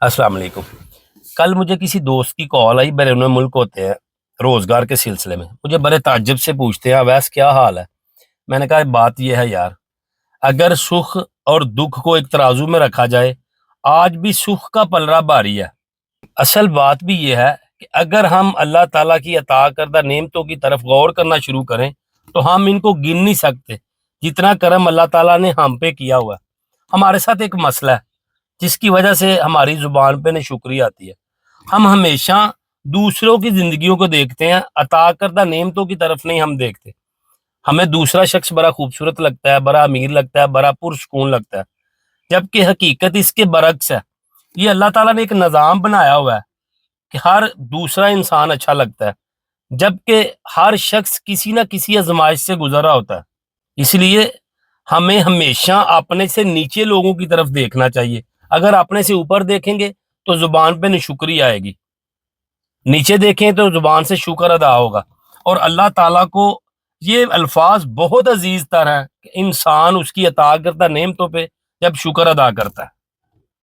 السلام علیکم۔ کل مجھے کسی دوست کی کال آئی، بیرون ملک ہوتے ہیں روزگار کے سلسلے میں، مجھے بڑے تعجب سے پوچھتے ہیں اویس کیا حال ہے۔ میں نے کہا بات یہ ہے یار، اگر سکھ اور دکھ کو ایک ترازو میں رکھا جائے، آج بھی سکھ کا پلڑا بھاری ہے۔ اصل بات بھی یہ ہے کہ اگر ہم اللہ تعالیٰ کی عطا کردہ نعمتوں کی طرف غور کرنا شروع کریں تو ہم ان کو گن نہیں سکتے جتنا کرم اللہ تعالیٰ نے ہم پہ کیا ہوا ہے۔ ہمارے ساتھ ایک مسئلہ ہے جس کی وجہ سے ہماری زبان پہ شکریہ آتی ہے۔ ہم ہمیشہ دوسروں کی زندگیوں کو دیکھتے ہیں، عطا کردہ نعمتوں کی طرف نہیں ہم دیکھتے۔ ہمیں دوسرا شخص بڑا خوبصورت لگتا ہے، بڑا امیر لگتا ہے، بڑا پرسکون لگتا ہے، جبکہ حقیقت اس کے برعکس ہے۔ یہ اللہ تعالیٰ نے ایک نظام بنایا ہوا ہے کہ ہر دوسرا انسان اچھا لگتا ہے، جبکہ ہر شخص کسی نہ کسی آزمائش سے گزر رہا ہوتا ہے۔ اس لیے ہمیں ہمیشہ اپنے سے نیچے لوگوں کی طرف دیکھنا چاہیے۔ اگر اپنے سے اوپر دیکھیں گے تو زبان پہ نشکری آئے گی، نیچے دیکھیں تو زبان سے شکر ادا ہوگا۔ اور اللہ تعالیٰ کو یہ الفاظ بہت عزیز تر ہیں کہ انسان اس کی عطا کردہ نعمتوں پہ جب شکر ادا کرتا ہے۔